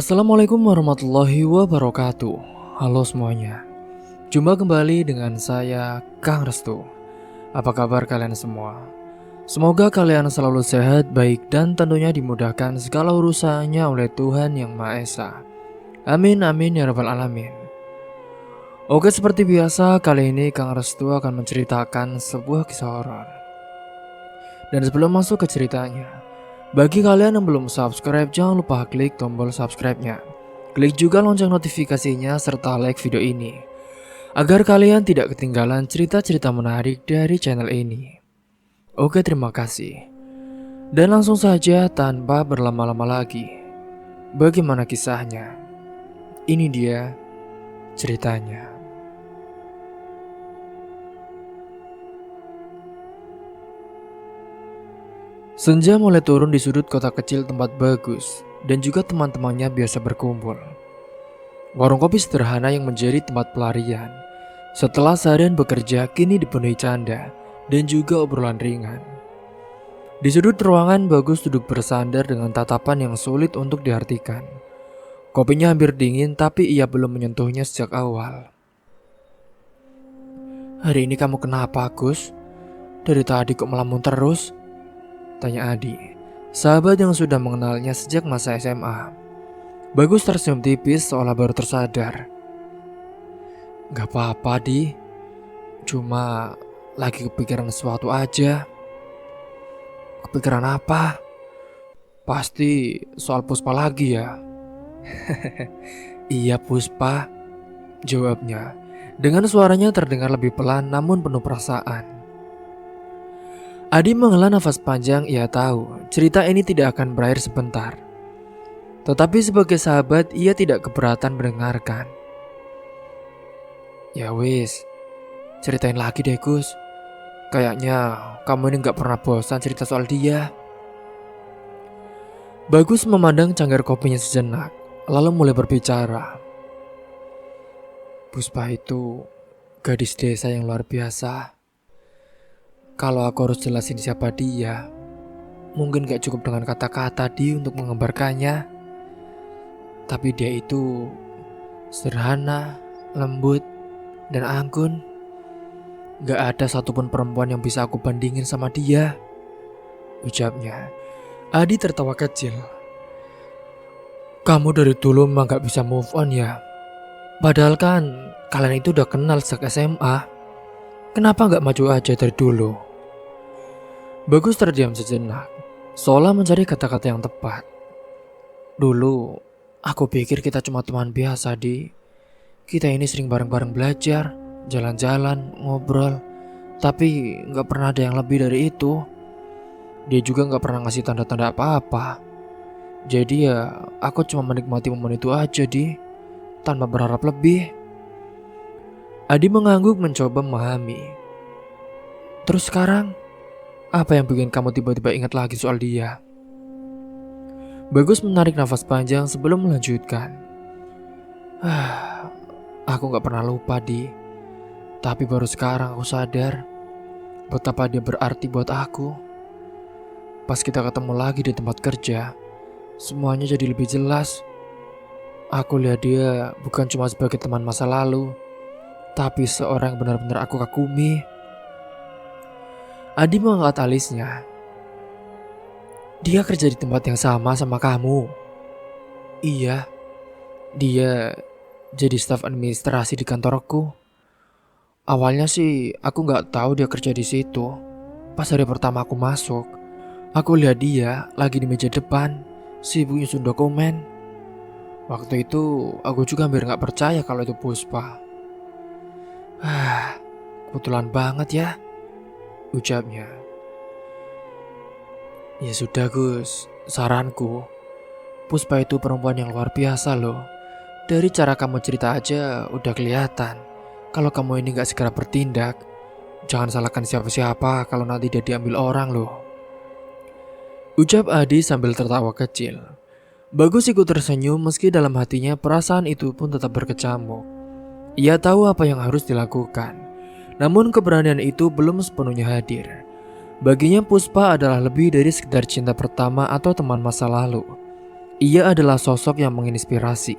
Assalamualaikum warahmatullahi wabarakatuh. Halo semuanya. Jumpa kembali dengan saya, Kang Restu. Apa kabar kalian semua? Semoga kalian selalu sehat, baik, dan tentunya dimudahkan segala urusannya oleh Tuhan Yang Maha Esa. Amin amin ya rabbal alamin. Oke, seperti biasa, kali ini Kang Restu akan menceritakan sebuah kisah horor. Dan sebelum masuk ke ceritanya, bagi kalian yang belum subscribe, jangan lupa klik tombol subscribe-nya. Klik juga lonceng notifikasinya serta like video ini, agar kalian tidak ketinggalan cerita-cerita menarik dari channel ini. Oke, terima kasih. Dan langsung saja tanpa berlama-lama lagi, bagaimana kisahnya? Ini dia ceritanya. Senja mulai turun di sudut kota kecil tempat Bagus dan juga teman-temannya biasa berkumpul. Warung kopi sederhana yang menjadi tempat pelarian setelah seharian bekerja kini dipenuhi canda dan juga obrolan ringan. Di sudut ruangan, Bagus duduk bersandar dengan tatapan yang sulit untuk diartikan. Kopinya hampir dingin tapi ia belum menyentuhnya sejak awal. "Hari ini kamu kenapa, Gus? Dari tadi kok melamun terus?" tanya Adi, sahabat yang sudah mengenalnya sejak masa SMA. Bagus tersenyum tipis seolah baru tersadar. "Gak apa-apa, Di. Cuma lagi kepikiran sesuatu aja." "Kepikiran apa?" "Pasti soal Puspa lagi ya?" "Iya, Puspa," jawabnya dengan suaranya terdengar lebih pelan namun penuh perasaan. Adi menghela nafas panjang. Ia tahu cerita ini tidak akan berakhir sebentar. Tetapi sebagai sahabat ia tidak keberatan mendengarkan. "Ya wis, ceritain lagi deh, Gus. Kayaknya kamu ini gak pernah bosan cerita soal dia." Bagus memandang cangkir kopinya sejenak, lalu mulai berbicara. "Puspa itu gadis desa yang luar biasa. Kalau aku harus jelasin siapa dia, mungkin gak cukup dengan kata-kata dia untuk menggambarkannya. Tapi dia itu sederhana, lembut, dan anggun. Gak ada satupun perempuan yang bisa aku bandingin sama dia," ucapnya. Adi tertawa kecil. "Kamu dari dulu memang gak bisa move on ya? Padahal kan kalian itu udah kenal sejak SMA. Kenapa gak maju aja dari dulu?" Bagus terdiam sejenak, seolah mencari kata-kata yang tepat. "Dulu, aku pikir kita cuma teman biasa, Di. Kita ini sering bareng-bareng belajar, jalan-jalan, ngobrol. Tapi gak pernah ada yang lebih dari itu. Dia juga gak pernah ngasih tanda-tanda apa-apa. Jadi ya, aku cuma menikmati momen itu aja, Di, tanpa berharap lebih." Adi mengangguk mencoba memahami. "Terus sekarang, apa yang bikin kamu tiba-tiba ingat lagi soal dia?" Bagus menarik nafas panjang sebelum melanjutkan. Aku gak pernah lupa, Di. Tapi baru sekarang aku sadar betapa dia berarti buat aku. Pas kita ketemu lagi di tempat kerja, semuanya jadi lebih jelas. Aku lihat dia bukan cuma sebagai teman masa lalu, tapi seorang yang benar-benar aku kagumi." Adi mengangkat alisnya. "Dia kerja di tempat yang sama kamu?" "Iya, dia jadi staf administrasi di kantorku. Awalnya sih aku gak tahu dia kerja di situ. Pas hari pertama aku masuk, aku lihat dia lagi di meja depan, sibuk nyusun dokumen. Waktu itu aku juga hampir gak percaya kalau itu Puspa." Kebetulan banget ya," ucapnya. "Ya sudah, Gus, saranku, Puspa itu perempuan yang luar biasa loh. Dari cara kamu cerita aja udah kelihatan kalau kamu ini gak segera bertindak. Jangan salahkan siapa-siapa kalau nanti dia diambil orang loh," ucap Adi sambil tertawa kecil. Bagus ikut tersenyum meski dalam hatinya perasaan itu pun tetap berkecamuk. Ia tahu apa yang harus dilakukan, namun keberanian itu belum sepenuhnya hadir. Baginya Puspa adalah lebih dari sekedar cinta pertama atau teman masa lalu. Ia adalah sosok yang menginspirasi,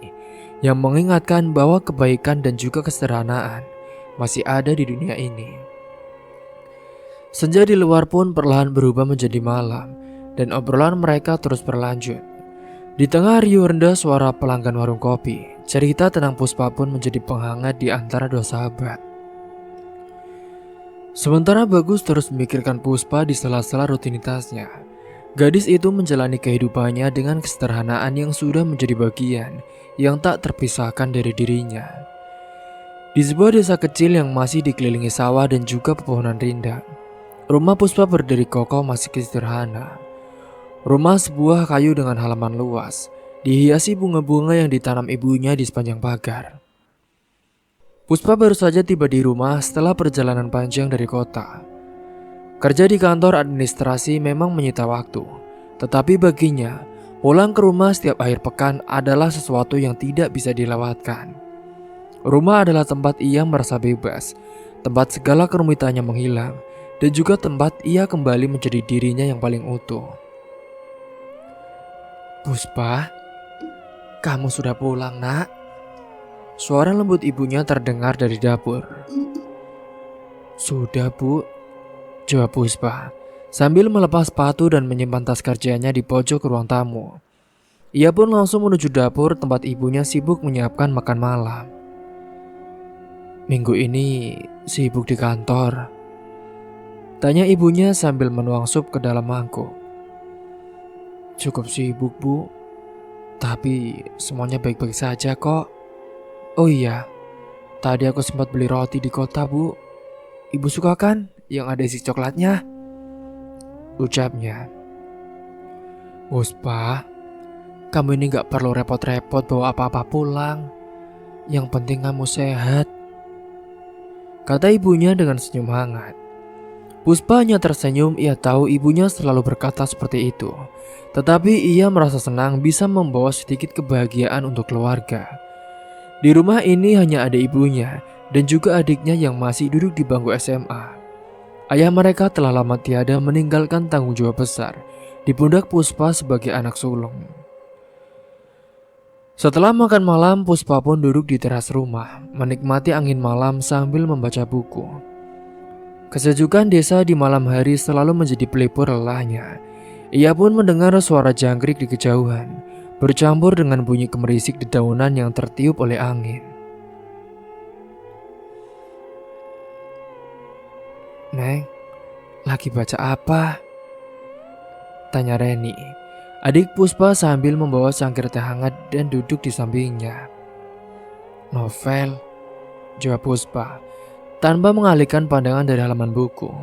yang mengingatkan bahwa kebaikan dan juga kesederhanaan masih ada di dunia ini. Senja di luar pun perlahan berubah menjadi malam, dan obrolan mereka terus berlanjut. Di tengah riuh rendah suara pelanggan warung kopi, cerita tentang Puspa pun menjadi penghangat di antara dua sahabat. Sementara Bagus terus memikirkan Puspa di sela-sela rutinitasnya. Gadis itu menjalani kehidupannya dengan kesederhanaan yang sudah menjadi bagian yang tak terpisahkan dari dirinya. Di sebuah desa kecil yang masih dikelilingi sawah dan juga pepohonan rindang, rumah Puspa berdiri kokoh masih sederhana. Rumah sebuah kayu dengan halaman luas, dihiasi bunga-bunga yang ditanam ibunya di sepanjang pagar. Puspa baru saja tiba di rumah setelah perjalanan panjang dari kota. Kerja di kantor administrasi memang menyita waktu, tetapi baginya, pulang ke rumah setiap akhir pekan adalah sesuatu yang tidak bisa dilewatkan. Rumah adalah tempat ia merasa bebas, tempat segala kerumitannya menghilang, dan juga tempat ia kembali menjadi dirinya yang paling utuh. Puspa, kamu sudah pulang, Nak? Suara lembut ibunya terdengar dari dapur. Sudah, Bu, jawab Puspa sambil melepas sepatu dan menyimpan tas kerjanya di pojok ruang tamu. Ia pun langsung menuju dapur tempat ibunya sibuk menyiapkan makan malam. Minggu ini sibuk di kantor, tanya ibunya sambil menuang sup ke dalam mangkuk. Cukup sibuk, Bu, tapi semuanya baik-baik saja kok. Oh iya, tadi aku sempat beli roti di kota, Bu. Ibu suka kan yang ada isi coklatnya? Ucapnya. Puspa, kamu ini gak perlu repot-repot bawa apa-apa pulang. Yang penting kamu sehat, kata ibunya dengan senyum hangat. Puspa hanya tersenyum, ia tahu ibunya selalu berkata seperti itu. Tetapi ia merasa senang bisa membawa sedikit kebahagiaan untuk keluarga. Di rumah ini hanya ada ibunya dan juga adiknya yang masih duduk di bangku SMA. Ayah mereka telah lama tiada meninggalkan tanggung jawab besar di pundak Puspa sebagai anak sulung. Setelah makan malam, Puspa pun duduk di teras rumah, menikmati angin malam sambil membaca buku. Kesejukan desa di malam hari selalu menjadi pelipur lelahnya. Ia pun mendengar suara jangkrik di kejauhan, bercampur dengan bunyi kemerisik dedaunan yang tertiup oleh angin. Neng, lagi baca apa? Tanya Reni, adik Puspa sambil membawa cangkir teh hangat dan duduk di sampingnya. Novel, jawab Puspa tanpa mengalihkan pandangan dari halaman buku.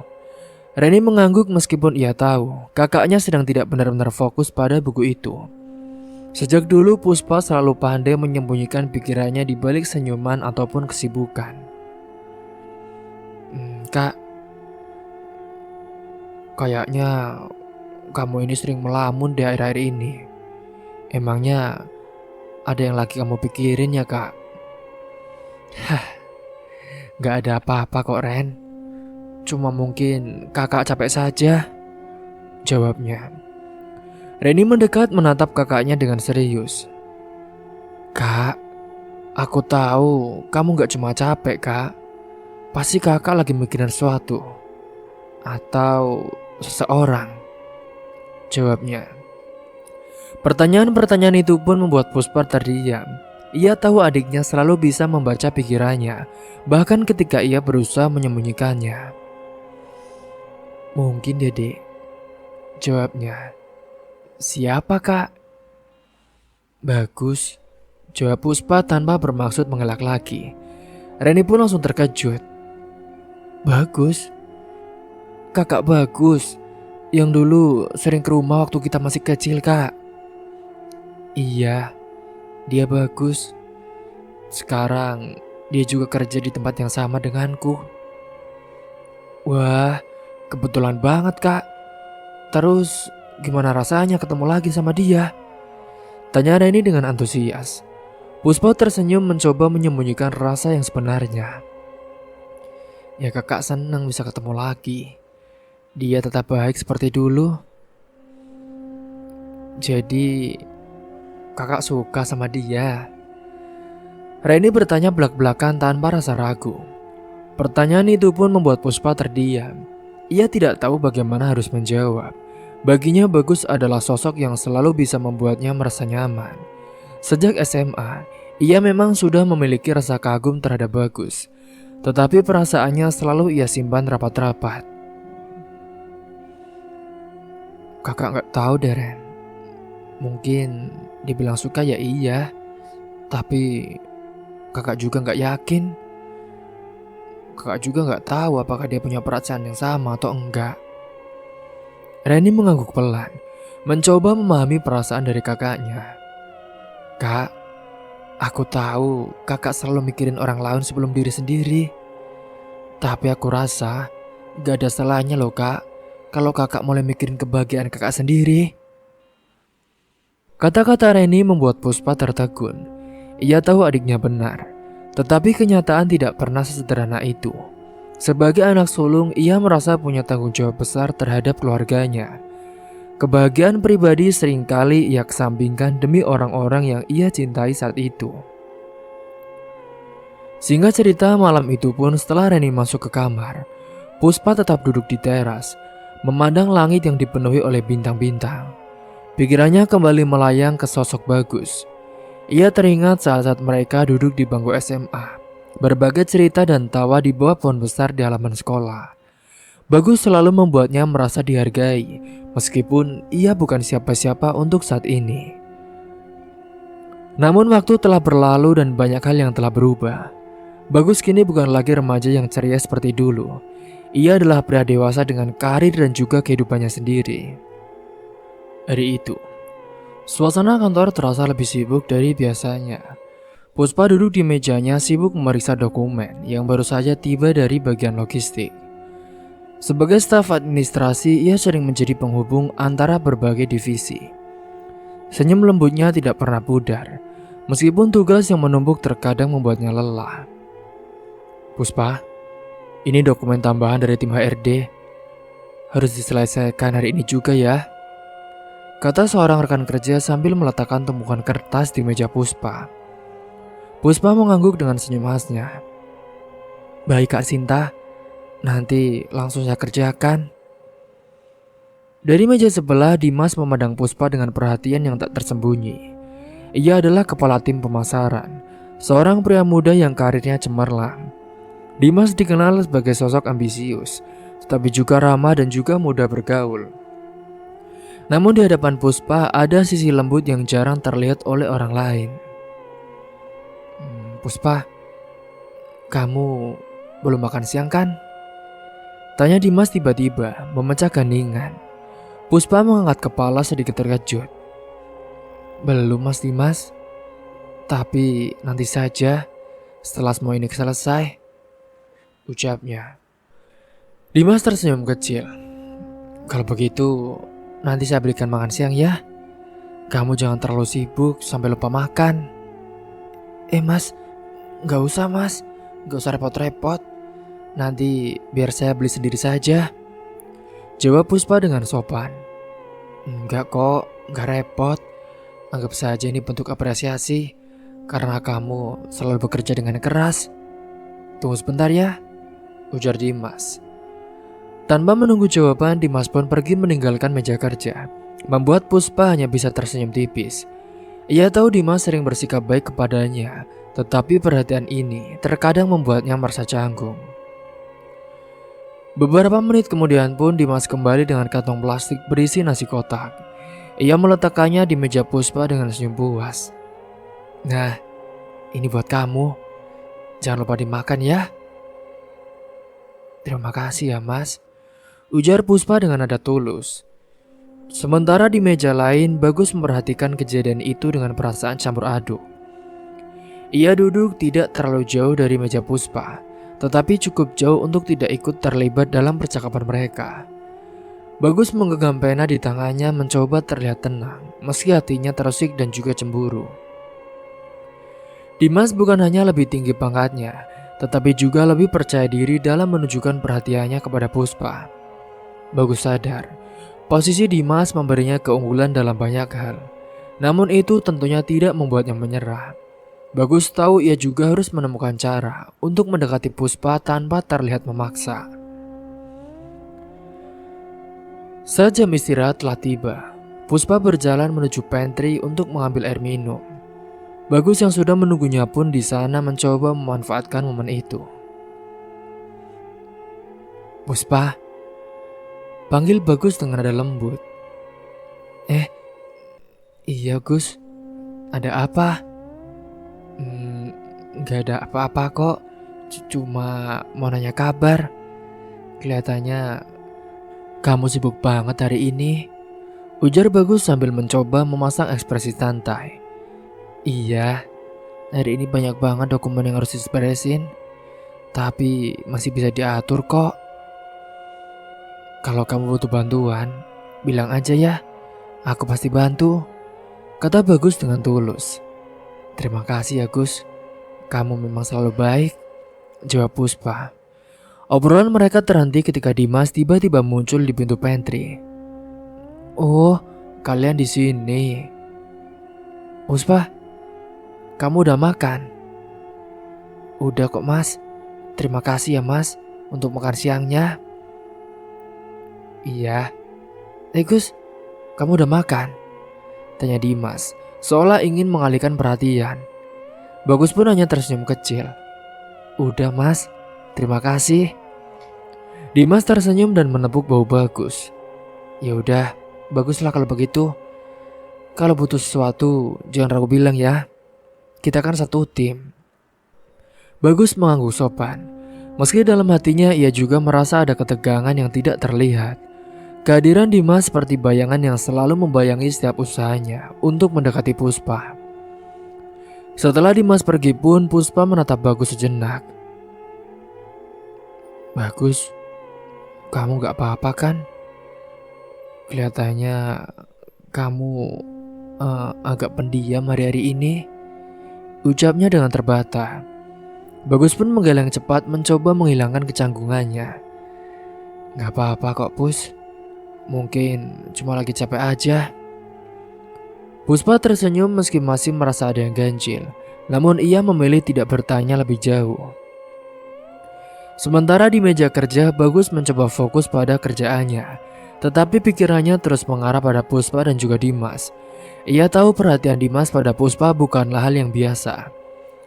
Reni mengangguk meskipun ia tahu kakaknya sedang tidak benar-benar fokus pada buku itu. Sejak dulu Puspa selalu pandai menyembunyikan pikirannya di balik senyuman ataupun kesibukan. Kak, kayaknya kamu ini sering melamun di akhir-akhir ini. Emangnya ada yang lagi kamu pikirin ya, Kak? Hah, gak ada apa-apa kok, Ren. Cuma mungkin kakak capek saja, jawabnya. Reni mendekat menatap kakaknya dengan serius. Kak, aku tahu kamu gak cuma capek, Kak. Pasti kakak lagi mikirin sesuatu atau seseorang, jawabnya. Pertanyaan-pertanyaan itu pun membuat Puspa terdiam. Ia tahu adiknya selalu bisa membaca pikirannya, bahkan ketika ia berusaha menyembunyikannya. Mungkin Dede, jawabnya. Siapa, Kak? Bagus, jawab Puspa tanpa bermaksud mengelak lagi. Reni pun langsung terkejut. Bagus? Kakak Bagus, yang dulu sering ke rumah waktu kita masih kecil, Kak. Iya, dia Bagus. Sekarang dia juga kerja di tempat yang sama denganku. Wah, kebetulan banget, Kak. Terus gimana rasanya ketemu lagi sama dia? Tanya Reni dengan antusias. Puspa tersenyum mencoba menyembunyikan rasa yang sebenarnya. Ya kakak senang bisa ketemu lagi. Dia tetap baik seperti dulu. Jadi kakak suka sama dia? Reni bertanya belak-belakan tanpa rasa ragu. Pertanyaan itu pun membuat Puspa terdiam. Ia tidak tahu bagaimana harus menjawab. Baginya Bagus adalah sosok yang selalu bisa membuatnya merasa nyaman. Sejak SMA, ia memang sudah memiliki rasa kagum terhadap Bagus. Tetapi perasaannya selalu ia simpan rapat-rapat. Kakak gak tahu deh Ren. Mungkin dibilang suka ya iya. Tapi kakak juga gak yakin. Kakak juga gak tahu apakah dia punya perasaan yang sama atau enggak. Reni mengangguk pelan, mencoba memahami perasaan dari kakaknya. Kak, aku tahu kakak selalu mikirin orang lain sebelum diri sendiri. Tapi aku rasa gak ada salahnya loh kak, kalau kakak mulai mikirin kebahagiaan kakak sendiri. Kata-kata Reni membuat Puspa tertegun. Ia tahu adiknya benar, tetapi kenyataan tidak pernah sesederhana itu. Sebagai anak sulung, ia merasa punya tanggung jawab besar terhadap keluarganya. Kebahagiaan pribadi seringkali ia kesampingkan demi orang-orang yang ia cintai saat itu. Singkat cerita, malam itu pun setelah Reni masuk ke kamar, Puspa tetap duduk di teras, memandang langit yang dipenuhi oleh bintang-bintang. Pikirannya kembali melayang ke sosok Bagus. Ia teringat saat-saat mereka duduk di bangku SMA. Berbagai cerita dan tawa di bawah pohon besar di halaman sekolah. Bagus selalu membuatnya merasa dihargai, meskipun ia bukan siapa-siapa untuk saat ini. Namun waktu telah berlalu dan banyak hal yang telah berubah. Bagus kini bukan lagi remaja yang ceria seperti dulu. Ia adalah pria dewasa dengan karir dan juga kehidupannya sendiri. Hari itu, suasana kantor terasa lebih sibuk dari biasanya. Puspa duduk di mejanya sibuk memeriksa dokumen yang baru saja tiba dari bagian logistik. Sebagai staf administrasi, ia sering menjadi penghubung antara berbagai divisi. Senyum lembutnya tidak pernah pudar, meskipun tugas yang menumpuk terkadang membuatnya lelah. Puspa, ini dokumen tambahan dari tim HRD. Harus diselesaikan hari ini juga ya, kata seorang rekan kerja sambil meletakkan tumpukan kertas di meja Puspa. Puspa mengangguk dengan senyum khasnya. Baik Kak Sinta, nanti langsung saya kerjakan. Dari meja sebelah, Dimas memandang Puspa dengan perhatian yang tak tersembunyi. Ia adalah kepala tim pemasaran, seorang pria muda yang karirnya cemerlang. Dimas dikenal sebagai sosok ambisius, tetapi juga ramah dan juga mudah bergaul. Namun di hadapan Puspa ada sisi lembut yang jarang terlihat oleh orang lain. Puspa, kamu belum makan siang kan? Tanya Dimas tiba-tiba, memecah keheningan. Puspa mengangkat kepala sedikit terkejut. Belum Mas Dimas, tapi nanti saja setelah semua ini selesai, ucapnya. Dimas tersenyum kecil. Kalau begitu, nanti saya belikan makan siang ya. Kamu jangan terlalu sibuk sampai lupa makan. Mas, gak usah mas, gak usah repot-repot. Nanti biar saya beli sendiri saja, jawab Puspa dengan sopan. Enggak kok, gak repot. Anggap saja ini bentuk apresiasi karena kamu selalu bekerja dengan keras. Tunggu sebentar ya, ujar Dimas. Tanpa menunggu jawaban, Dimas pun pergi meninggalkan meja kerja, membuat Puspa hanya bisa tersenyum tipis. Ia tahu Dimas sering bersikap baik kepadanya, tetapi perhatian ini terkadang membuatnya merasa canggung. Beberapa menit kemudian pun Dimas kembali dengan kantong plastik berisi nasi kotak. Ia meletakkannya di meja Puspa dengan senyum puas. Nah, ini buat kamu. Jangan lupa dimakan ya. Terima kasih ya mas, ujar Puspa dengan nada tulus. Sementara di meja lain, Bagus memperhatikan kejadian itu dengan perasaan campur aduk. Ia duduk tidak terlalu jauh dari meja Puspa, tetapi cukup jauh untuk tidak ikut terlibat dalam percakapan mereka. Bagus menggenggam pena di tangannya mencoba terlihat tenang, meski hatinya terusik dan juga cemburu. Dimas bukan hanya lebih tinggi pangkatnya, tetapi juga lebih percaya diri dalam menunjukkan perhatiannya kepada Puspa. Bagus sadar, posisi Dimas memberinya keunggulan dalam banyak hal. Namun itu tentunya tidak membuatnya menyerah. Bagus tahu ia juga harus menemukan cara untuk mendekati Puspa tanpa terlihat memaksa. Saat jam istirahat telah tiba, Puspa berjalan menuju pantry untuk mengambil air minum. Bagus yang sudah menunggunya pun di sana mencoba memanfaatkan momen itu. "Puspa," panggil Bagus dengan nada lembut. Iya Gus, ada apa?" Gak ada apa-apa kok, cuma mau nanya kabar. Kelihatannya kamu sibuk banget hari ini," ujar Bagus sambil mencoba memasang ekspresi santai. "Iya, hari ini banyak banget dokumen yang harus diberesin, tapi masih bisa diatur kok. Kalau kamu butuh bantuan, bilang aja ya, aku pasti bantu," kata Bagus dengan tulus. "Terima kasih ya Gus, kamu memang selalu baik," jawab Puspa. Obrolan mereka terhenti ketika Dimas tiba-tiba muncul di pintu pantry. "Oh, kalian di sini. Puspa, kamu udah makan?" "Udah kok Mas, terima kasih ya Mas untuk makan siangnya." "Iya." Gus, kamu udah makan?" tanya Dimas, seolah ingin mengalihkan perhatian. Bagus pun hanya tersenyum kecil. "Udah Mas, terima kasih." Dimas tersenyum dan menepuk bahu Bagus. "Ya udah, baguslah kalau begitu. Kalau butuh sesuatu, jangan ragu bilang ya. Kita kan satu tim." Bagus mengangguk sopan. Meski dalam hatinya ia juga merasa ada ketegangan yang tidak terlihat. Kehadiran Dimas seperti bayangan yang selalu membayangi setiap usahanya untuk mendekati Puspa. Setelah Dimas pergi pun, Puspa menatap Bagus sejenak. "Bagus, kamu gak apa-apa kan? Kelihatannya kamu agak pendiam hari-hari ini," ucapnya dengan terbata. Bagus pun menggeleng cepat mencoba menghilangkan kecanggungannya. "Gak apa-apa kok Pus, mungkin cuma lagi capek aja." Puspa tersenyum meski masih merasa ada yang ganjil, namun ia memilih tidak bertanya lebih jauh. Sementara di meja kerja, Bagus mencoba fokus pada kerjaannya, tetapi pikirannya terus mengarah pada Puspa dan juga Dimas. Ia tahu perhatian Dimas pada Puspa bukanlah hal yang biasa.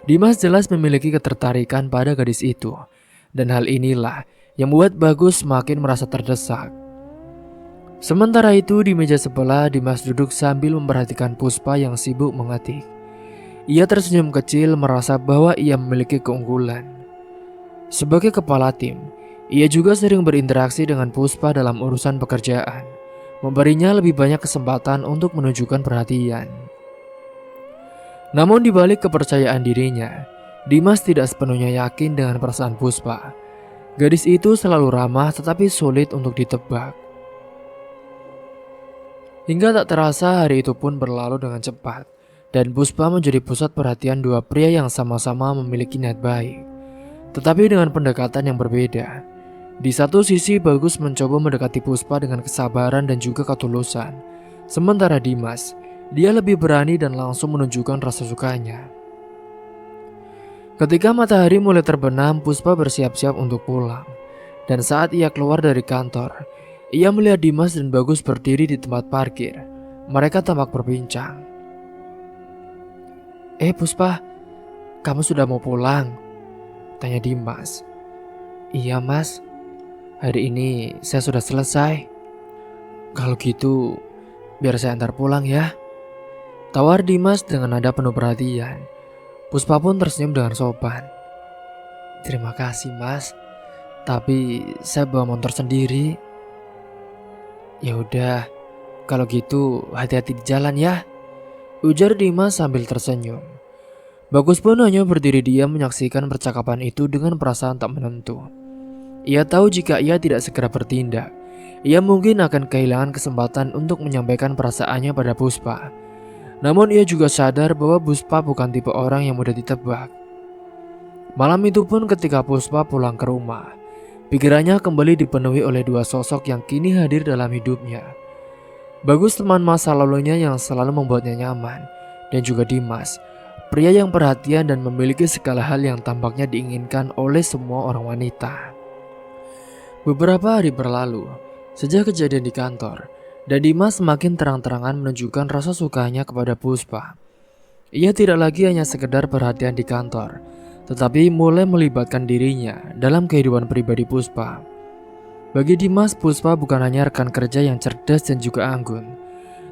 Dimas jelas memiliki ketertarikan pada gadis itu, dan hal inilah yang membuat Bagus semakin merasa terdesak. Sementara itu di meja sebelah, Dimas duduk sambil memperhatikan Puspa yang sibuk mengetik. Ia tersenyum kecil merasa bahwa ia memiliki keunggulan. Sebagai kepala tim, ia juga sering berinteraksi dengan Puspa dalam urusan pekerjaan, memberinya lebih banyak kesempatan untuk menunjukkan perhatian. Namun di balik kepercayaan dirinya, Dimas tidak sepenuhnya yakin dengan perasaan Puspa. Gadis itu selalu ramah tetapi sulit untuk ditebak. Hingga tak terasa hari itu pun berlalu dengan cepat, dan Puspa menjadi pusat perhatian dua pria yang sama-sama memiliki niat baik, tetapi dengan pendekatan yang berbeda. Di satu sisi Bagus mencoba mendekati Puspa dengan kesabaran dan juga ketulusan. Sementara Dimas, dia lebih berani dan langsung menunjukkan rasa sukanya. Ketika matahari mulai terbenam, Puspa bersiap-siap untuk pulang. Dan saat ia keluar dari kantor, ia melihat Dimas dan Bagus berdiri di tempat parkir. Mereka tampak berbincang. Puspa, kamu sudah mau pulang?" tanya Dimas. "Iya Mas, hari ini saya sudah selesai." "Kalau gitu biar saya antar pulang ya," tawar Dimas dengan nada penuh perhatian. Puspa pun tersenyum dengan sopan. "Terima kasih Mas, tapi saya bawa motor sendiri." "Ya udah, kalau gitu hati-hati di jalan ya," ujar Dimas sambil tersenyum. Bagus pun hanya berdiri diam menyaksikan percakapan itu dengan perasaan tak menentu. Ia tahu jika ia tidak segera bertindak, ia mungkin akan kehilangan kesempatan untuk menyampaikan perasaannya pada Puspa. Namun ia juga sadar bahwa Puspa bukan tipe orang yang mudah ditebak. Malam itu pun ketika Puspa pulang ke rumah, pikirannya kembali dipenuhi oleh dua sosok yang kini hadir dalam hidupnya. Bagus teman masa lalunya yang selalu membuatnya nyaman, dan juga Dimas, pria yang perhatian dan memiliki segala hal yang tampaknya diinginkan oleh semua orang wanita. Beberapa hari berlalu, sejak kejadian di kantor, dan Dimas semakin terang-terangan menunjukkan rasa sukanya kepada Puspa. Ia tidak lagi hanya sekedar perhatian di kantor, tetapi mulai melibatkan dirinya dalam kehidupan pribadi Puspa. Bagi Dimas, Puspa bukan hanya rekan kerja yang cerdas dan juga anggun,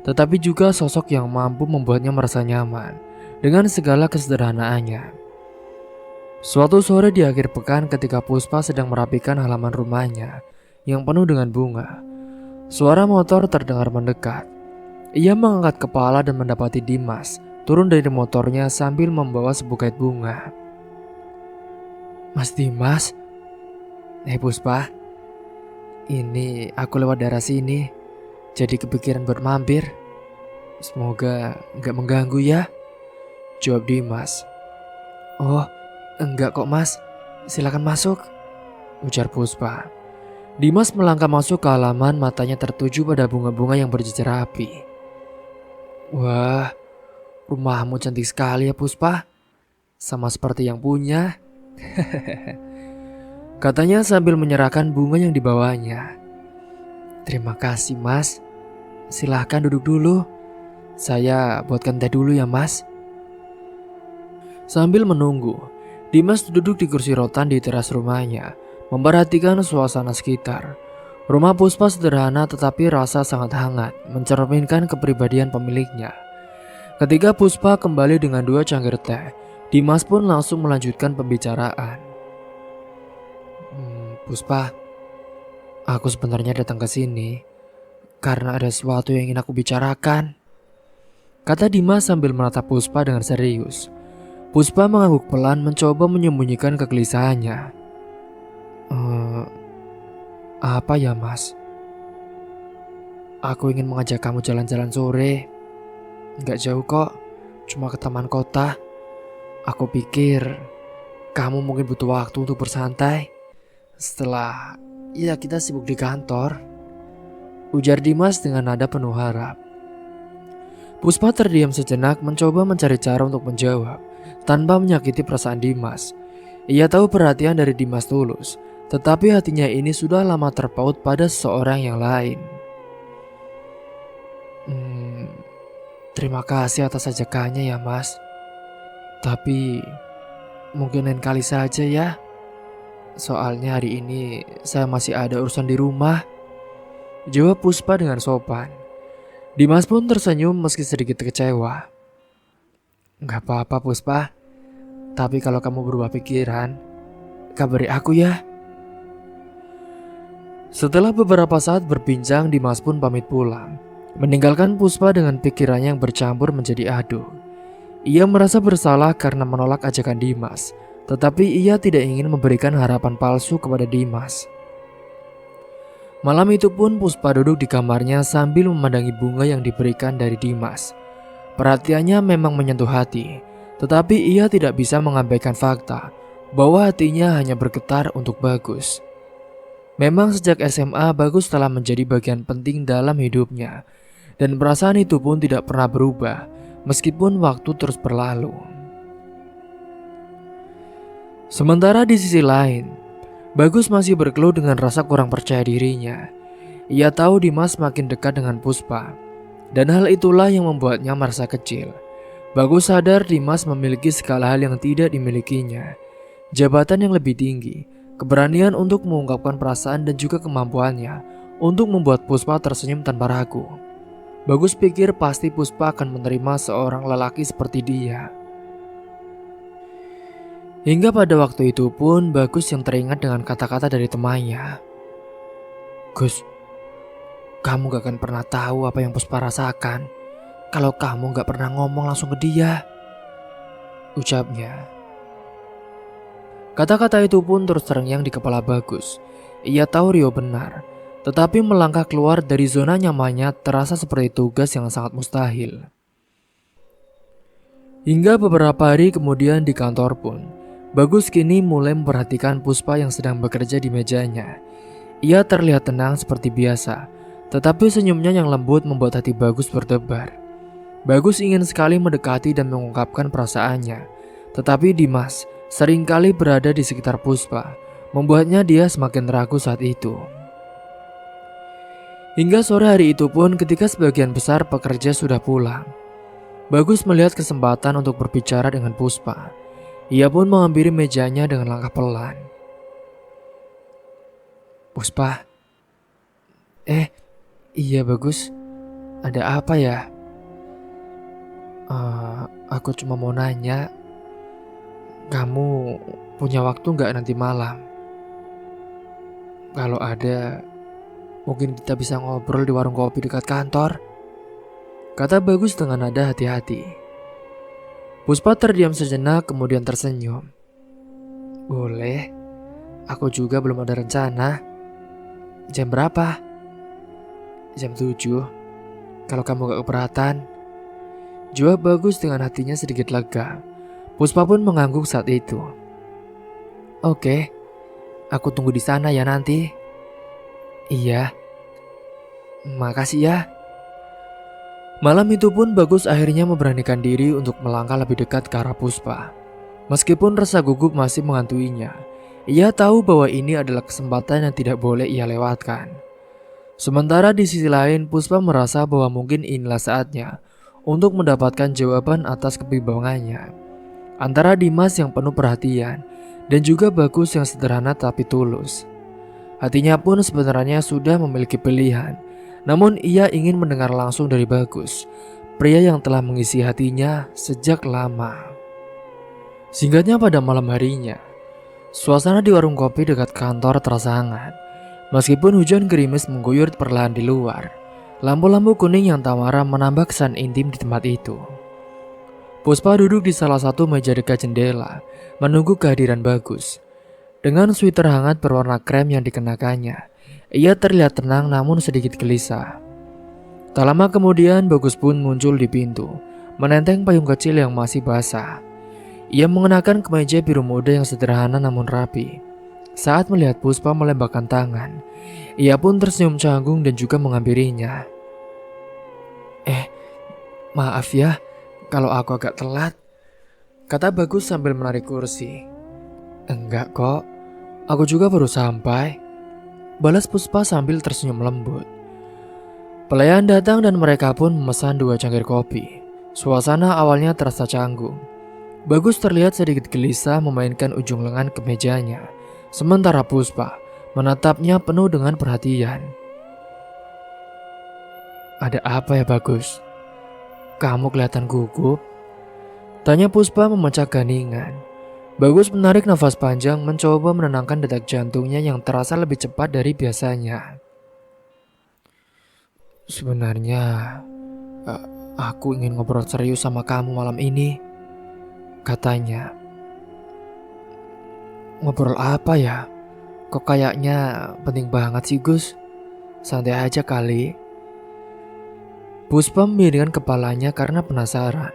tetapi juga sosok yang mampu membuatnya merasa nyaman dengan segala kesederhanaannya. Suatu sore di akhir pekan ketika Puspa sedang merapikan halaman rumahnya yang penuh dengan bunga, suara motor terdengar mendekat. Ia mengangkat kepala dan mendapati Dimas turun dari motornya sambil membawa sebukait bunga. "Mas Dimas?" Puspa, ini aku lewat daerah sini, jadi kepikiran buat mampir. Semoga nggak mengganggu ya," jawab Dimas. "Oh, enggak kok mas, silakan masuk," ujar Puspa. Dimas melangkah masuk ke halaman, matanya tertuju pada bunga-bunga yang berjejer rapi. "Wah, rumahmu cantik sekali ya Puspa, sama seperti yang punya," katanya sambil menyerahkan bunga yang dibawanya. "Terima kasih mas, silahkan duduk dulu. Saya buatkan teh dulu ya mas." Sambil menunggu, Dimas duduk di kursi rotan di teras rumahnya, memperhatikan suasana sekitar. Rumah Puspa sederhana tetapi rasa sangat hangat, mencerminkan kepribadian pemiliknya. Ketika Puspa kembali dengan 2 cangkir teh, Dimas pun langsung melanjutkan pembicaraan. "Puspa, aku sebenarnya datang ke sini karena ada sesuatu yang ingin aku bicarakan," kata Dimas sambil menatap Puspa dengan serius. Puspa mengangguk pelan mencoba menyembunyikan kegelisahannya. Apa ya mas? Aku ingin mengajak kamu jalan-jalan sore. Nggak jauh kok, cuma ke taman kota. Aku pikir kamu mungkin butuh waktu untuk bersantai setelah kita sibuk di kantor," ujar Dimas dengan nada penuh harap. Puspa terdiam sejenak mencoba mencari cara untuk menjawab tanpa menyakiti perasaan Dimas. Ia tahu perhatian dari Dimas tulus, tetapi hatinya ini sudah lama terpaut pada seseorang yang lain. Terima kasih atas ajakannya ya mas, tapi mungkin lain kali saja ya. Soalnya hari ini saya masih ada urusan di rumah, jawab Puspa dengan sopan. Dimas pun tersenyum meski sedikit kecewa. "Gak apa-apa Puspa, tapi kalau kamu berubah pikiran, kabari aku ya." Setelah beberapa saat berbincang, Dimas pun pamit pulang, meninggalkan Puspa dengan pikirannya yang bercampur menjadi aduk. Ia merasa bersalah karena menolak ajakan Dimas, tetapi ia tidak ingin memberikan harapan palsu kepada Dimas. Malam itu pun Puspa duduk di kamarnya sambil memandangi bunga yang diberikan dari Dimas. Perhatiannya memang menyentuh hati, tetapi ia tidak bisa mengabaikan fakta bahwa hatinya hanya bergetar untuk Bagus. Memang sejak SMA Bagus telah menjadi bagian penting dalam hidupnya, dan perasaan itu pun tidak pernah berubah meskipun waktu terus berlalu. Sementara di sisi lain, Bagus masih berkeluh dengan rasa kurang percaya dirinya. Ia tahu Dimas makin dekat dengan Puspa, dan hal itulah yang membuatnya merasa kecil. Bagus sadar Dimas memiliki segala hal yang tidak dimilikinya, jabatan yang lebih tinggi, keberanian untuk mengungkapkan perasaan dan juga kemampuannya untuk membuat Puspa tersenyum tanpa ragu. Bagus pikir pasti Puspa akan menerima seorang lelaki seperti dia. Hingga pada waktu itu pun Bagus yang teringat dengan kata-kata dari temannya. "Gus, kamu gak akan pernah tahu apa yang Puspa rasakan kalau kamu gak pernah ngomong langsung ke dia," ucapnya. Kata-kata itu pun terus terngiang di kepala Bagus. Ia tahu Rio benar, tetapi melangkah keluar dari zona nyamannya terasa seperti tugas yang sangat mustahil. Hingga beberapa hari kemudian di kantor pun, Bagus kini mulai memperhatikan Puspa yang sedang bekerja di mejanya. Ia terlihat tenang seperti biasa, Tetapi senyumnya yang lembut membuat hati Bagus berdebar. Bagus ingin sekali mendekati dan mengungkapkan perasaannya. Tetapi Dimas seringkali berada di sekitar Puspa, membuatnya dia semakin ragu saat itu. Hingga sore hari itu pun ketika sebagian besar pekerja sudah pulang, Bagus melihat kesempatan untuk berbicara dengan Puspa. Ia pun menghampiri mejanya dengan langkah pelan. Puspa. Iya Bagus. Ada apa ya? Aku cuma mau nanya, kamu punya waktu gak nanti malam? Kalau ada, mungkin kita bisa ngobrol di warung kopi dekat kantor, kata Bagus dengan nada hati-hati. Puspa terdiam sejenak kemudian tersenyum. Boleh, aku juga belum ada rencana. Jam berapa? Jam 7. Kalau kamu gak keberatan, jawab Bagus dengan hatinya sedikit lega. Puspa pun mengangguk saat itu. Oke, aku tunggu di sana ya nanti. Iya. Makasih ya. Malam itu pun Bagus akhirnya memberanikan diri untuk melangkah lebih dekat ke arah Puspa. Meskipun rasa gugup masih menghantuinya, ia tahu bahwa ini adalah kesempatan yang tidak boleh ia lewatkan. Sementara di sisi lain Puspa merasa bahwa mungkin inilah saatnya untuk mendapatkan jawaban atas kebimbangannya antara Dimas yang penuh perhatian dan juga Bagus yang sederhana tapi tulus. Hatinya pun sebenarnya sudah memiliki pilihan, namun ia ingin mendengar langsung dari Bagus, pria yang telah mengisi hatinya sejak lama. Singkatnya pada malam harinya, suasana di warung kopi dekat kantor terasa hangat. Meskipun hujan gerimis mengguyur perlahan di luar, lampu-lampu kuning yang tawara menambah kesan intim di tempat itu. Puspa duduk di salah satu meja dekat jendela, menunggu kehadiran Bagus. Dengan sweater hangat berwarna krem yang dikenakannya, ia terlihat tenang namun sedikit gelisah. Tak lama kemudian Bagus pun muncul di pintu, menenteng payung kecil yang masih basah. Ia mengenakan kemeja biru muda yang sederhana namun rapi. Saat melihat Puspa melambaikan tangan, ia pun tersenyum canggung dan juga menghampirinya. Maaf ya, kalau aku agak telat, kata Bagus sambil menarik kursi. Enggak kok, aku juga baru sampai, balas Puspa sambil tersenyum lembut. Pelayan datang dan mereka pun memesan 2 cangkir kopi. Suasana awalnya terasa canggung. Bagus terlihat sedikit gelisah memainkan ujung lengan ke mejanya, sementara Puspa menatapnya penuh dengan perhatian. Ada apa ya Bagus? Kamu kelihatan gugup, tanya Puspa memecah keheningan. Bagus menarik nafas panjang mencoba menenangkan detak jantungnya yang terasa lebih cepat dari biasanya. Sebenarnya aku ingin ngobrol serius sama kamu malam ini, katanya. Ngobrol apa ya? Kok kayaknya penting banget sih Gus? Santai aja kali. Puspa memiringkan kepalanya karena penasaran.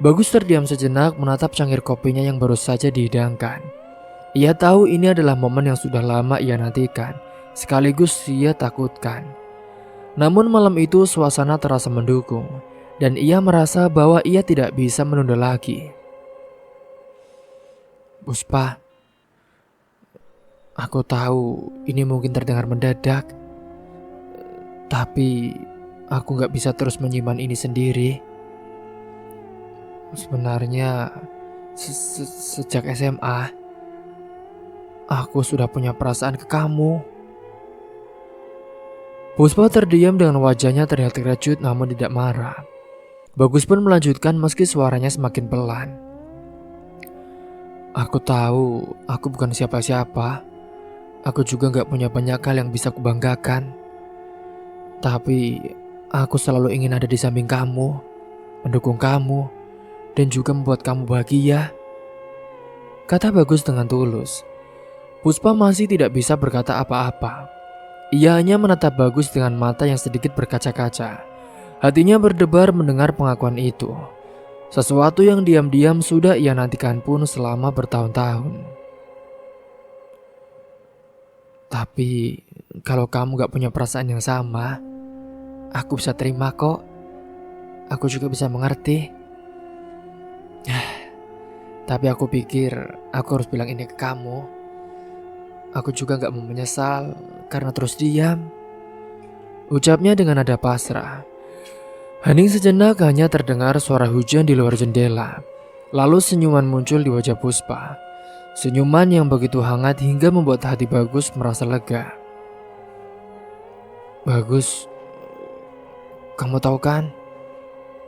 Bagus terdiam sejenak menatap cangkir kopinya yang baru saja dihidangkan. Ia tahu ini adalah momen yang sudah lama ia nantikan, sekaligus ia takutkan. Namun malam itu suasana terasa mendukung, dan ia merasa bahwa ia tidak bisa menunda lagi. Puspa, aku tahu ini mungkin terdengar mendadak, tapi aku gak bisa terus menyimpan ini sendiri. Sebenarnya sejak SMA, aku sudah punya perasaan ke kamu. Puspa terdiam dengan wajahnya terlihat terkejut namun tidak marah. Bagus pun melanjutkan meski suaranya semakin pelan. Aku tahu aku bukan siapa-siapa. Aku juga gak punya banyak hal yang bisa kubanggakan. Tapi aku selalu ingin ada di samping kamu, mendukung kamu, dan juga membuat kamu bahagia, kata Bagus dengan tulus. Puspa masih tidak bisa berkata apa-apa. Ia hanya menatap Bagus dengan mata yang sedikit berkaca-kaca. Hatinya berdebar mendengar pengakuan itu. Sesuatu yang diam-diam sudah ia nantikan pun selama bertahun-tahun. Tapi kalau kamu gak punya perasaan yang sama, aku bisa terima kok. Aku juga bisa mengerti. Tapi aku pikir aku harus bilang ini ke kamu. Aku juga gak mau menyesal karena terus diam. Ucapnya dengan nada pasrah. Hening sejenak, hanya terdengar suara hujan di luar jendela. Lalu senyuman muncul di wajah Puspa. Senyuman yang begitu hangat hingga membuat hati Bagus merasa lega. Bagus, kamu tahu kan?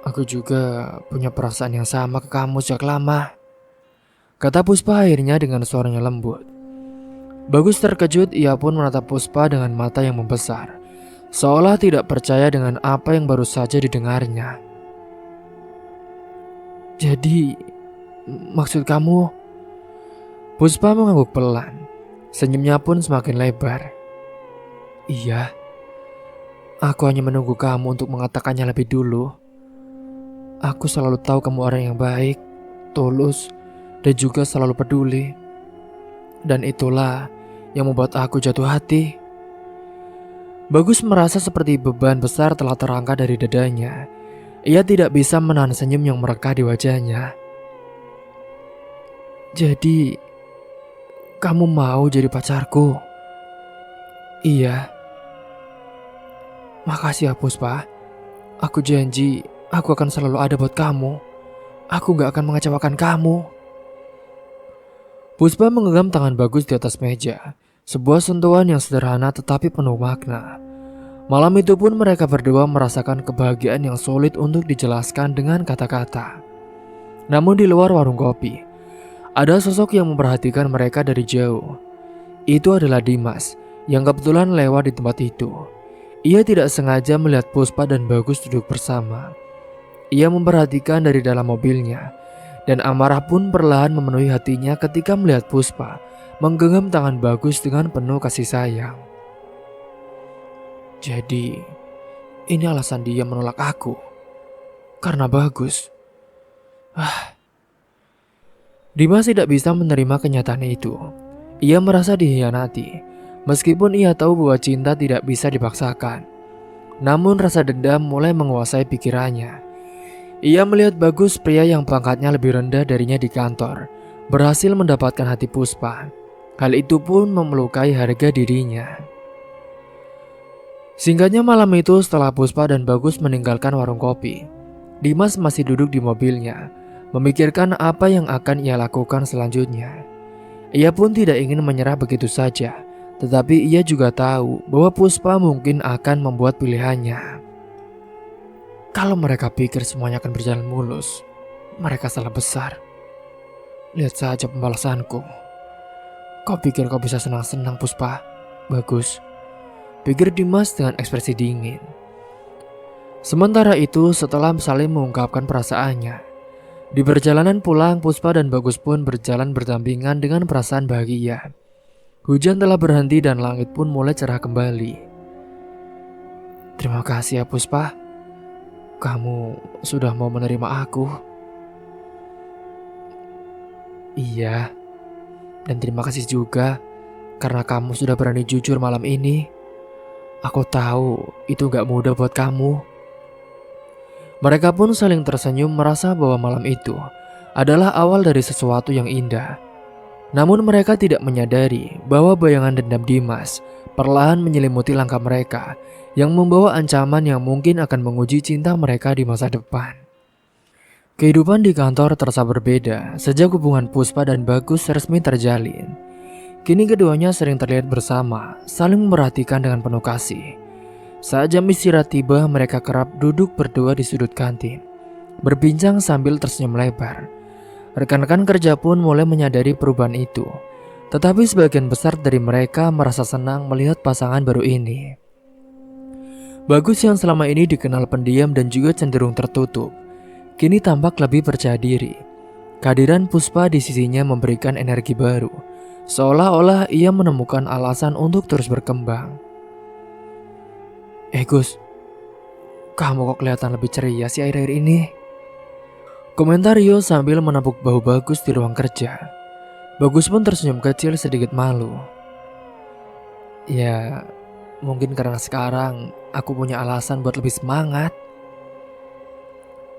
Aku juga punya perasaan yang sama ke kamu sejak lama, kata Puspa akhirnya dengan suaranya lembut. Bagus terkejut, ia pun menatap Puspa dengan mata yang membesar, seolah tidak percaya dengan apa yang baru saja didengarnya. Jadi, maksud kamu? Puspa mengangguk pelan, senyumnya pun semakin lebar. Iya, aku hanya menunggu kamu untuk mengatakannya lebih dulu. Aku selalu tahu kamu orang yang baik, tulus, dan juga selalu peduli. Dan itulah yang membuat aku jatuh hati. Bagus merasa seperti beban besar telah terangkat dari dadanya. Ia tidak bisa menahan senyum yang merekah di wajahnya. Jadi, kamu mau jadi pacarku? Iya. Makasih ya Puspa. Aku janji aku akan selalu ada buat kamu. Aku gak akan mengecewakan kamu. Puspa menggenggam tangan Bagus di atas meja. Sebuah sentuhan yang sederhana tetapi penuh makna. Malam itu pun mereka berdua merasakan kebahagiaan yang sulit untuk dijelaskan dengan kata-kata. Namun di luar warung kopi, ada sosok yang memperhatikan mereka dari jauh. Itu adalah Dimas, yang kebetulan lewat di tempat itu. Ia tidak sengaja melihat Puspa dan Bagus duduk bersama. Ia memperhatikan dari dalam mobilnya, dan amarah pun perlahan memenuhi hatinya ketika melihat Puspa menggenggam tangan Bagus dengan penuh kasih sayang. Jadi, ini alasan dia menolak aku. Karena Bagus. Dimas tidak bisa menerima kenyataan itu. Ia merasa dikhianati, meskipun ia tahu bahwa cinta tidak bisa dipaksakan. Namun rasa dendam mulai menguasai pikirannya. Ia melihat Bagus, pria yang pangkatnya lebih rendah darinya di kantor, berhasil mendapatkan hati Puspa. Hal itu pun memelukai harga dirinya. Singkatnya malam itu setelah Puspa dan Bagus meninggalkan warung kopi, Dimas masih duduk di mobilnya, memikirkan apa yang akan ia lakukan selanjutnya. Ia pun tidak ingin menyerah begitu saja, tetapi ia juga tahu bahwa Puspa mungkin akan membuat pilihannya. Kalau mereka pikir semuanya akan berjalan mulus, mereka salah besar. Lihat saja pembalasanku. Kau pikir kau bisa senang-senang Puspa? Bagus, pikir Dimas dengan ekspresi dingin. Sementara itu, setelah saling mengungkapkan perasaannya, di perjalanan pulang, Puspa dan Bagus pun berjalan berdampingan dengan perasaan bahagia. Hujan telah berhenti dan langit pun mulai cerah kembali. Terima kasih ya Puspa. Kamu sudah mau menerima aku. Iya. Dan terima kasih juga karena kamu sudah berani jujur malam ini. Aku tahu itu gak mudah buat kamu. Mereka pun saling tersenyum, merasa bahwa malam itu adalah awal dari sesuatu yang indah. Namun mereka tidak menyadari bahwa bayangan dendam Dimas perlahan menyelimuti langkah mereka, yang membawa ancaman yang mungkin akan menguji cinta mereka di masa depan. Kehidupan di kantor terasa berbeda sejak hubungan Puspa dan Bagus resmi terjalin. Kini keduanya sering terlihat bersama, saling memperhatikan dengan penuh kasih. Saat jam istirahat tiba, mereka kerap duduk berdua di sudut kantin, berbincang sambil tersenyum lebar. Rekan-rekan kerja pun mulai menyadari perubahan itu, tetapi sebagian besar dari mereka merasa senang melihat pasangan baru ini. Bagus yang selama ini dikenal pendiam dan juga cenderung tertutup, kini tampak lebih percaya diri. Kehadiran Puspa di sisinya memberikan energi baru, seolah-olah ia menemukan alasan untuk terus berkembang. Gus, kamu kok kelihatan lebih ceria sih akhir-akhir ini? Komentar Rio sambil menepuk bahu Bagus di ruang kerja. Bagus pun tersenyum kecil sedikit malu. Ya, mungkin karena sekarang aku punya alasan buat lebih semangat.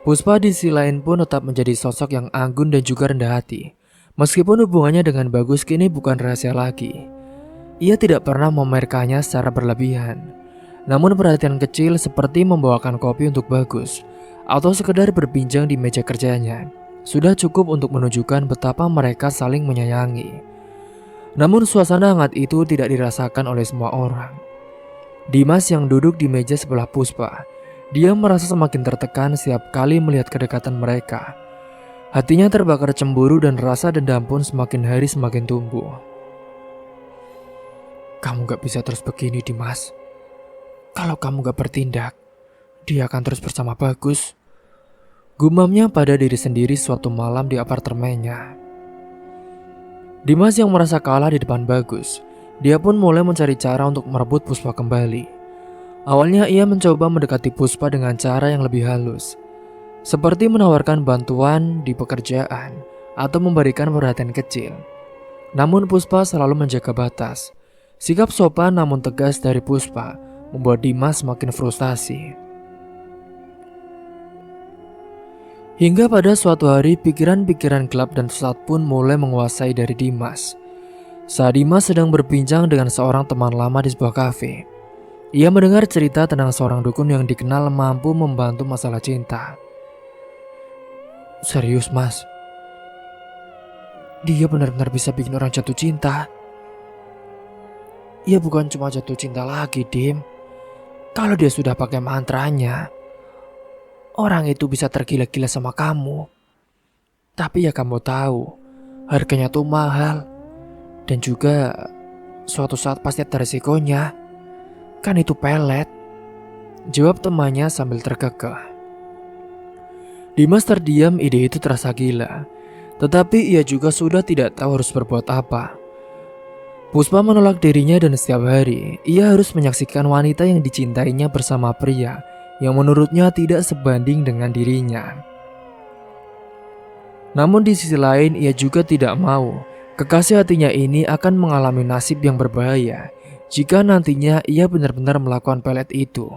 Puspa di sisi lain pun tetap menjadi sosok yang anggun dan juga rendah hati. Meskipun hubungannya dengan Bagus kini bukan rahasia lagi. Ia tidak pernah memamerkannya secara berlebihan. Namun perhatian kecil seperti membawakan kopi untuk Bagus atau sekedar berbincang di meja kerjanya sudah cukup untuk menunjukkan betapa mereka saling menyayangi. Namun suasana hangat itu tidak dirasakan oleh semua orang. Dimas yang duduk di meja sebelah Puspa, dia merasa semakin tertekan setiap kali melihat kedekatan mereka. Hatinya terbakar cemburu dan rasa dendam pun semakin hari semakin tumbuh. Kamu gak bisa terus begini, Dimas. Kalau kamu gak bertindak, dia akan terus bersama Bagus. Gumamnya pada diri sendiri suatu malam di apartemennya. Dimas yang merasa kalah di depan Bagus, dia pun mulai mencari cara untuk merebut Puspa kembali. Awalnya ia mencoba mendekati Puspa dengan cara yang lebih halus, seperti menawarkan bantuan di pekerjaan atau memberikan perhatian kecil. Namun Puspa selalu menjaga batas. Sikap sopan namun tegas dari Puspa membuat Dimas semakin frustasi. Hingga pada suatu hari pikiran-pikiran gelap dan sesat pun mulai menguasai dari Dimas. Saat Dimas sedang berbincang dengan seorang teman lama di sebuah kafe, ia mendengar cerita tentang seorang dukun yang dikenal mampu membantu masalah cinta. Serius, Mas? Dia benar-benar bisa bikin orang jatuh cinta. Ia bukan cuma jatuh cinta lagi, Dim. Kalau dia sudah pakai mantranya, orang itu bisa tergila-gila sama kamu. Tapi ya kamu tahu, harganya tuh mahal. Dan juga suatu saat pasti ada resikonya. Kan itu pelet, jawab temannya sambil terkekeh. Dimas terdiam, ide itu terasa gila. Tetapi ia juga sudah tidak tahu harus berbuat apa. Puspa menolak dirinya dan setiap hari ia harus menyaksikan wanita yang dicintainya bersama pria yang menurutnya tidak sebanding dengan dirinya. Namun di sisi lain ia juga tidak mau kekasih hatinya ini akan mengalami nasib yang berbahaya jika nantinya ia benar-benar melakukan pelet itu.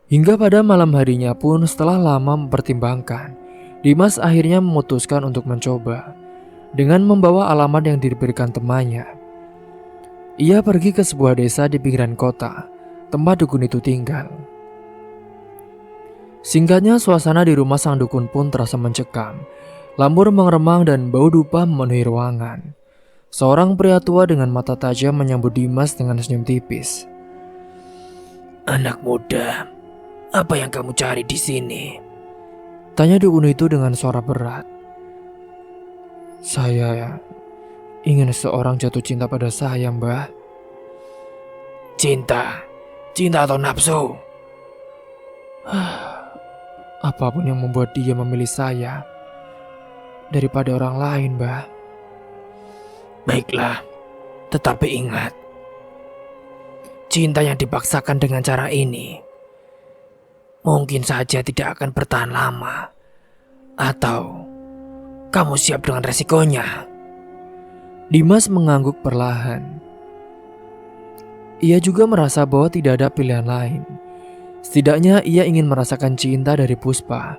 Hingga pada malam harinya pun setelah lama mempertimbangkan, Dimas akhirnya memutuskan untuk mencoba. Dengan membawa alamat yang diberikan temannya, ia pergi ke sebuah desa di pinggiran kota, tempat dukun itu tinggal. Singkatnya, suasana di rumah sang dukun pun terasa mencekam. Lampu remang-remang dan bau dupa memenuhi ruangan. Seorang pria tua dengan mata tajam menyambut Dimas dengan senyum tipis. "Anak muda, apa yang kamu cari di sini?" tanya dukun itu dengan suara berat. "Saya ingin seorang jatuh cinta pada saya, Mbah." Cinta? Cinta atau nafsu?" "Apapun yang membuat dia memilih saya daripada orang lain, Mbah." "Baiklah, tetapi ingat, cinta yang dipaksakan dengan cara ini mungkin saja tidak akan bertahan lama. Atau kamu siap dengan resikonya?" Dimas mengangguk perlahan. Ia juga merasa bahwa tidak ada pilihan lain. Setidaknya ia ingin merasakan cinta dari Puspa.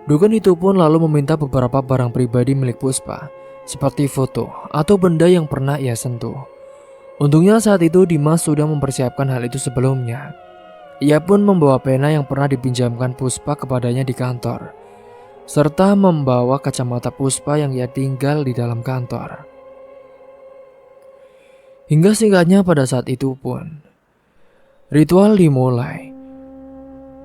Dukun itu pun lalu meminta beberapa barang pribadi milik Puspa, seperti foto atau benda yang pernah ia sentuh. Untungnya saat itu Dimas sudah mempersiapkan hal itu sebelumnya. Ia pun membawa pena yang pernah dipinjamkan Puspa kepadanya di kantor, serta membawa kacamata Puspa yang ia tinggal di dalam kantor. Hingga singkatnya pada saat itu pun ritual dimulai.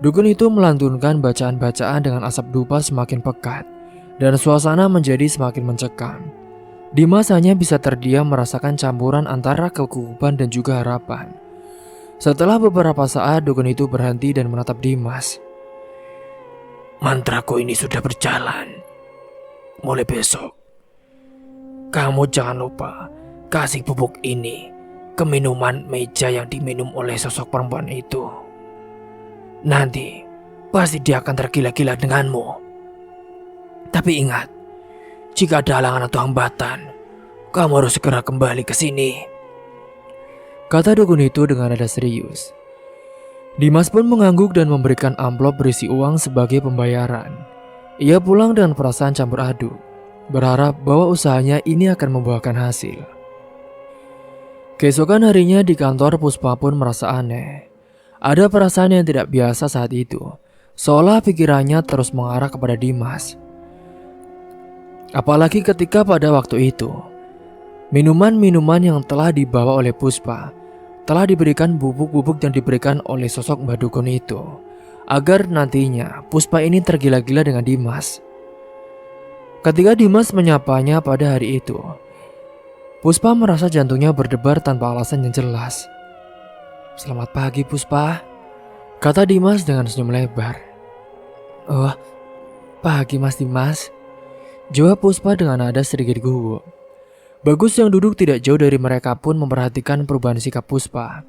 Dukun itu melantunkan bacaan-bacaan dengan asap dupa semakin pekat dan suasana menjadi semakin mencekam. Dimas hanya bisa terdiam merasakan campuran antara kegugupan dan juga harapan. Setelah beberapa saat dukun itu berhenti dan menatap Dimas. "Mantraku ini sudah berjalan. Mulai besok, kamu jangan lupa kasih bubuk ini ke minuman meja yang diminum oleh sosok perempuan itu. Nanti pasti dia akan tergila-gila denganmu. Tapi ingat, jika ada halangan atau hambatan, kamu harus segera kembali ke sini." kata dukun itu dengan nada serius. Dimas pun mengangguk dan memberikan amplop berisi uang sebagai pembayaran. Ia pulang dengan perasaan campur aduk, berharap bahwa usahanya ini akan membuahkan hasil. Keesokan harinya di kantor, Puspa pun merasa aneh. Ada perasaan yang tidak biasa saat itu, seolah pikirannya terus mengarah kepada Dimas. Apalagi ketika pada waktu itu, minuman-minuman yang telah dibawa oleh Puspa telah diberikan bubuk-bubuk yang diberikan oleh sosok Mbak Dukun itu, agar nantinya Puspa ini tergila-gila dengan Dimas. Ketika Dimas menyapanya pada hari itu, Puspa merasa jantungnya berdebar tanpa alasan yang jelas. "Selamat pagi Puspa," kata Dimas dengan senyum lebar. "Oh, pagi Mas Dimas," jawab Puspa dengan nada sedikit gugup. Bagus yang duduk tidak jauh dari mereka pun memperhatikan perubahan sikap Puspa.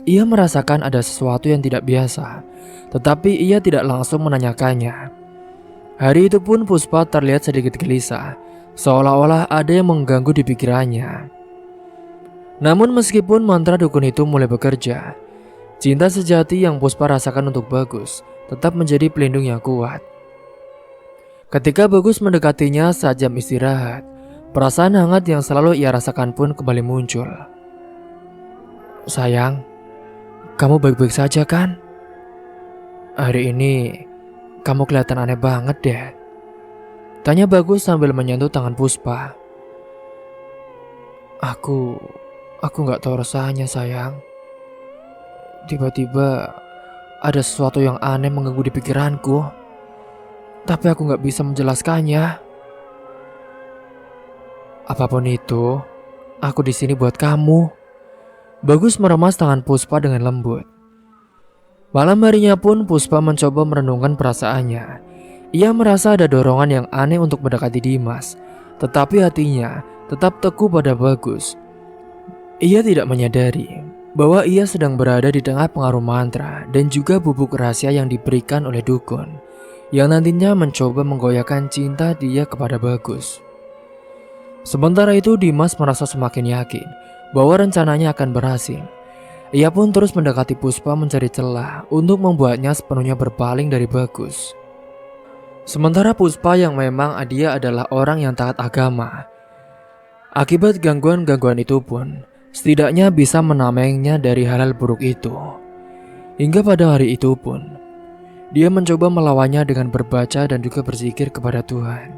Ia merasakan ada sesuatu yang tidak biasa, tetapi ia tidak langsung menanyakannya. Hari itu pun Puspa terlihat sedikit gelisah, seolah-olah ada yang mengganggu di pikirannya. Namun meskipun mantra dukun itu mulai bekerja, cinta sejati yang Puspa rasakan untuk Bagus tetap menjadi pelindung yang kuat. Ketika Bagus mendekatinya saat jam istirahat, perasaan hangat yang selalu ia rasakan pun kembali muncul. "Sayang, kamu baik-baik saja kan? Hari ini kamu kelihatan aneh banget deh," tanya Bagus sambil menyentuh tangan Puspa. Aku gak tahu rasanya sayang. Tiba-tiba ada sesuatu yang aneh mengganggu di pikiranku, tapi aku gak bisa menjelaskannya. "Apapun itu, aku di sini buat kamu." Bagus meremas tangan Puspa dengan lembut. Malam harinya pun Puspa mencoba merenungkan perasaannya. Ia merasa ada dorongan yang aneh untuk mendekati Dimas, tetapi hatinya tetap teguh pada Bagus. Ia tidak menyadari bahwa ia sedang berada di tengah pengaruh mantra dan juga bubuk rahasia yang diberikan oleh dukun, yang nantinya mencoba menggoyahkan cinta dia kepada Bagus. Sementara itu Dimas merasa semakin yakin bahwa rencananya akan berhasil. Ia pun terus mendekati Puspa mencari celah untuk membuatnya sepenuhnya berpaling dari Bagus. Sementara Puspa yang memang dia adalah orang yang taat agama, akibat gangguan-gangguan itu pun setidaknya bisa menamainya dari hal-hal buruk itu. Hingga pada hari itu pun dia mencoba melawannya dengan berbaca dan juga berzikir kepada Tuhan,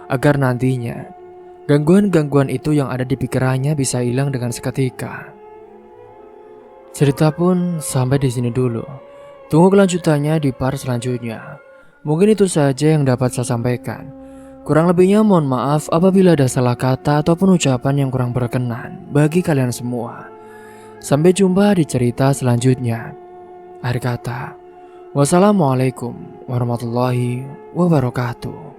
agar nantinya gangguan-gangguan itu yang ada di pikirannya bisa hilang dengan seketika. Cerita pun sampai di sini dulu. Tunggu kelanjutannya di part selanjutnya. Mungkin itu saja yang dapat saya sampaikan. Kurang lebihnya mohon maaf apabila ada salah kata ataupun ucapan yang kurang berkenan bagi kalian semua. Sampai jumpa di cerita selanjutnya. Akhir kata, wassalamualaikum warahmatullahi wabarakatuh.